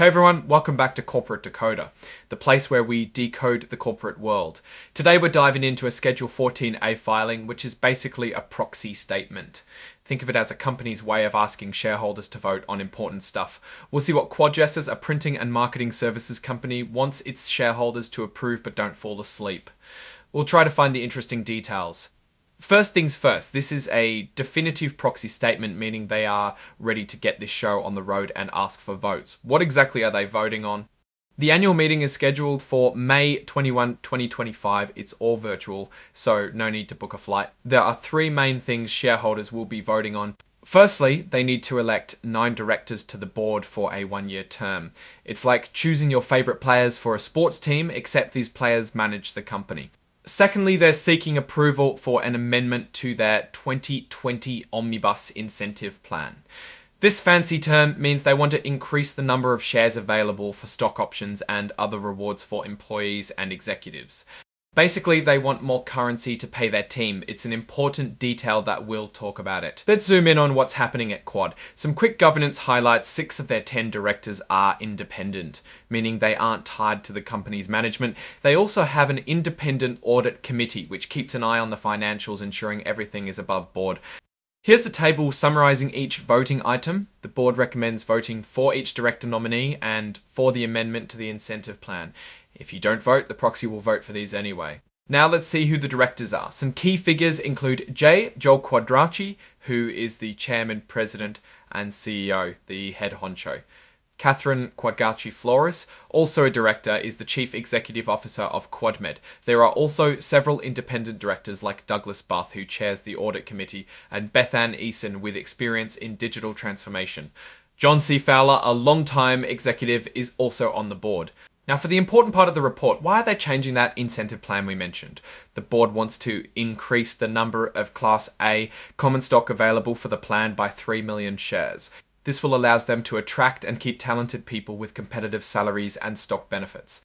Hey everyone, welcome back to Corporate Decoder, the place where we decode the corporate world. Today we're diving into a Schedule 14A filing, which is basically a proxy statement. Think of it as a company's way of asking shareholders to vote on important stuff. We'll see what Quadgesses, a printing and marketing services company, wants its shareholders to approve but don't fall asleep. We'll try to find the interesting details. First things first, this is a definitive proxy statement, meaning they are ready to get this show on the road and ask for votes. What exactly are they voting on? The annual meeting is scheduled for May 21, 2025. It's all virtual, so no need to book a flight. There are three main things shareholders will be voting on. Firstly, they need to elect 9 directors to the board for a 1-year term. It's like choosing your favorite players for a sports team, except these players manage the company. Secondly, they're seeking approval for an amendment to their 2020 Omnibus Incentive Plan. This fancy term means they want to increase the number of shares available for stock options and other rewards for employees and executives. Basically, they want more currency to pay their team. It's an important detail that we'll talk about it. Let's zoom in on what's happening at Quad. Some quick governance highlights: 6 of their 10 directors are independent, meaning they aren't tied to the company's management. They also have an independent audit committee, which keeps an eye on the financials, ensuring everything is above board. Here's a table summarizing each voting item. The board recommends voting for each director nominee and for the amendment to the incentive plan. If you don't vote, the proxy will vote for these anyway. Now let's see who the directors are. Some key figures include Joel Quadracci, who is the chairman, president, and CEO, the head honcho. Catherine Quadracci Flores, also a director, is the chief executive officer of QuadMed. There are also several independent directors like Douglas Buth, who chairs the audit committee, and Beth Ann Eason with experience in digital transformation. John C. Fowler, a long-time executive, is also on the board. Now, for the important part of the report, why are they changing that incentive plan we mentioned? The board wants to increase the number of Class A common stock available for the plan by 3 million shares. This will allow them to attract and keep talented people with competitive salaries and stock benefits.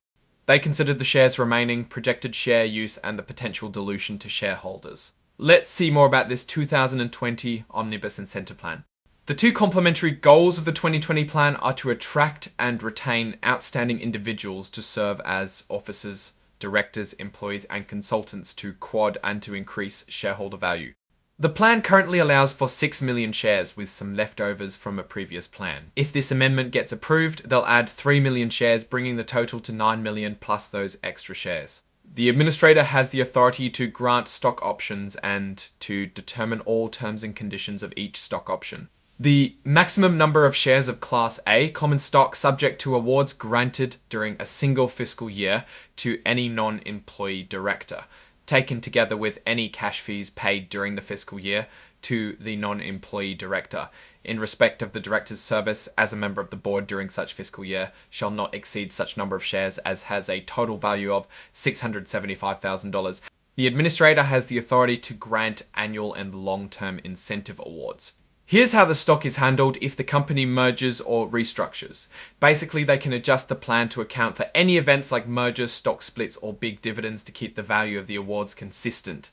They considered the shares remaining, projected share use, and the potential dilution to shareholders. Let's see more about this 2020 Omnibus Incentive Plan. The 2 complementary goals of the 2020 plan are to attract and retain outstanding individuals to serve as officers, directors, employees, and consultants to Quad and to increase shareholder value. The plan currently allows for 6 million shares with some leftovers from a previous plan. If this amendment gets approved, they'll add 3 million shares, bringing the total to 9 million plus those extra shares. The administrator has the authority to grant stock options and to determine all terms and conditions of each stock option. The maximum number of shares of Class A common stock subject to awards granted during a single fiscal year to any non-employee director, taken together with any cash fees paid during the fiscal year to the non-employee director, in respect of the director's service as a member of the board during such fiscal year, shall not exceed such number of shares as has a total value of $675,000. The administrator has the authority to grant annual and long-term incentive awards. Here's how the stock is handled if the company merges or restructures. Basically, they can adjust the plan to account for any events like mergers, stock splits, or big dividends to keep the value of the awards consistent.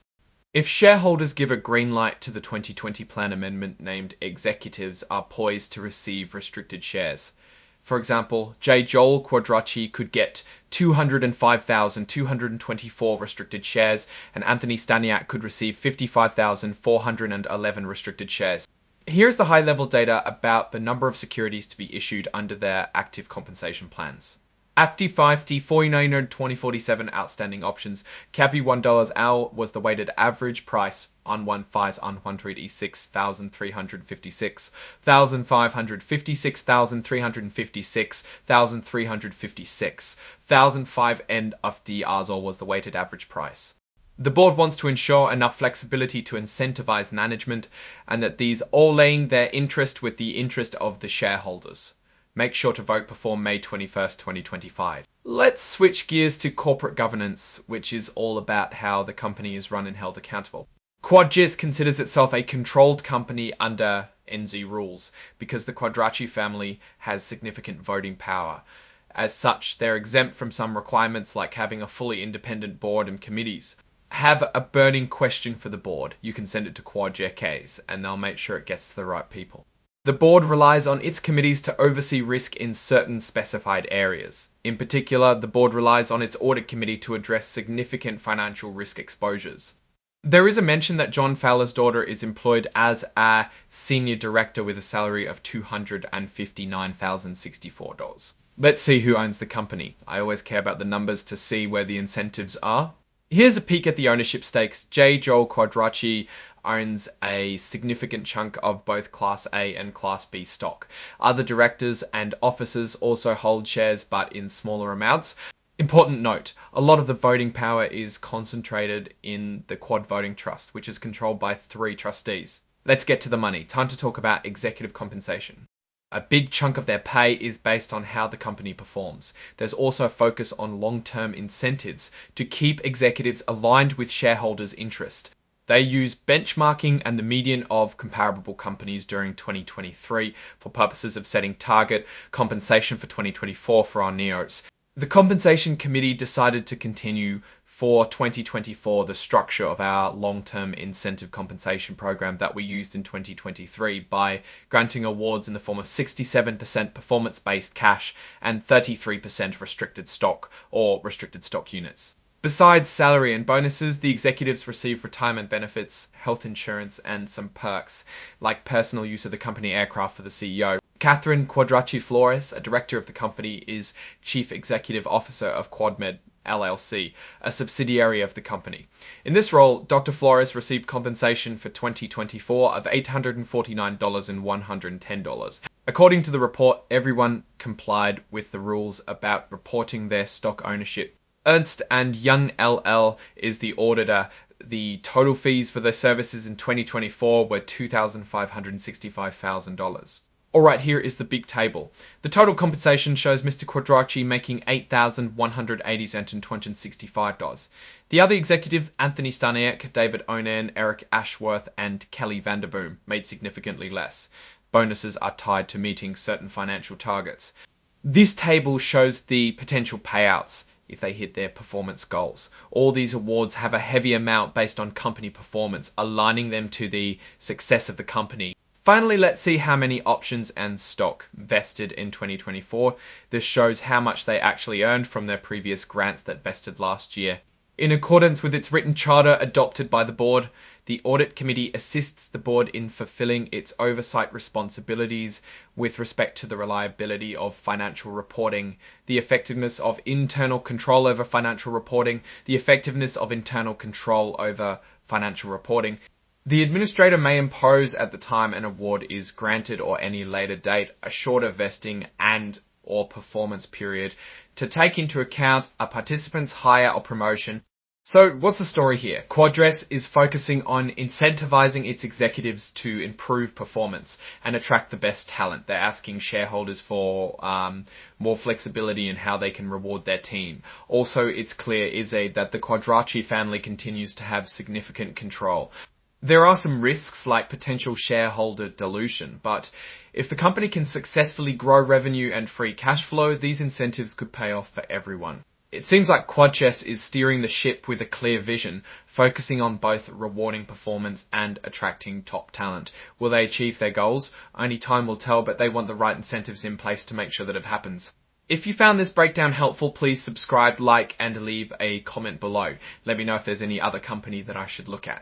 If shareholders give a green light to the 2020 plan amendment, named executives are poised to receive restricted shares. For example, Joel Quadracci could get 205,224 restricted shares, and Anthony Staniak could receive 55,411 restricted shares. Here's the high-level data about the number of securities to be issued under their active compensation plans. AFTI 5T 492047 outstanding options. CAPI $1 L was the weighted average price on 1,556,356, 1,556,356, 1,356, 1,005 end of DRs was the weighted average price. The board wants to ensure enough flexibility to incentivize management and that these all laying their interest with the interest of the shareholders. Make sure to vote before May 21st, 2025. Let's switch gears to corporate governance, which is all about how the company is run and held accountable. Quadgis considers itself a controlled company under NZ rules because the Quadracci family has significant voting power. As such, they're exempt from some requirements like having a fully independent board and committees. Have a burning question for the board, you can send it to Quadgesses and they'll make sure it gets to the right people. The board relies on its committees to oversee risk in certain specified areas. In particular, the board relies on its audit committee to address significant financial risk exposures. There is a mention that John Fowler's daughter is employed as a senior director with a salary of $259,064. Let's see who owns the company. I always care about the numbers to see where the incentives are. Here's a peek at the ownership stakes. J. Joel Quadracci owns a significant chunk of both Class A and Class B stock. Other directors and officers also hold shares, but in smaller amounts. Important note, a lot of the voting power is concentrated in the Quad Voting Trust, which is controlled by 3 trustees. Let's get to the money. Time to talk about executive compensation. A big chunk of their pay is based on how the company performs. There's also a focus on long-term incentives to keep executives aligned with shareholders' interest. They use benchmarking and the median of comparable companies during 2023 for purposes of setting target compensation for 2024 for our NEOs. The compensation committee decided to continue for 2024 the structure of our long-term incentive compensation program that we used in 2023 by granting awards in the form of 67% performance-based cash and 33% restricted stock or restricted stock units. Besides salary and bonuses, the executives receive retirement benefits, health insurance, and some perks, like personal use of the company aircraft for the CEO. Catherine Quadracci Flores, a director of the company, is Chief Executive Officer of QuadMed LLC, a subsidiary of the company. In this role, Dr. Flores received compensation for 2024 of $849,110. According to the report, everyone complied with the rules about reporting their stock ownership. Ernst & Young LL is the auditor. The total fees for their services in 2024 were $2,565,000. Alright, here is the big table. The total compensation shows Mr. Quadracci making $8,180,265. The other executives, Anthony Staniak, David Onan, Eric Ashworth, and Kelly Vanderboom, made significantly less. Bonuses are tied to meeting certain financial targets. This table shows the potential payouts if they hit their performance goals. All these awards have a heavy amount based on company performance, aligning them to the success of the company. Finally, let's see how many options and stock vested in 2024. This shows how much they actually earned from their previous grants that vested last year. In accordance with its written charter adopted by the board, the audit committee assists the board in fulfilling its oversight responsibilities with respect to the reliability of financial reporting, the effectiveness of internal control over financial reporting, the effectiveness of internal control over financial reporting. The administrator may impose at the time an award is granted or any later date a shorter vesting and or performance period to take into account a participant's hire or promotion. So what's the story here? Quadres is focusing on incentivizing its executives to improve performance and attract the best talent. They're asking shareholders for more flexibility in how they can reward their team. Also, it's clear that the Quadracci family continues to have significant control. There are some risks like potential shareholder dilution, but if the company can successfully grow revenue and free cash flow, these incentives could pay off for everyone. It seems like Quadchess is steering the ship with a clear vision, focusing on both rewarding performance and attracting top talent. Will they achieve their goals? Only time will tell, but they want the right incentives in place to make sure that it happens. If you found this breakdown helpful, please subscribe, like, and leave a comment below. Let me know if there's any other company that I should look at.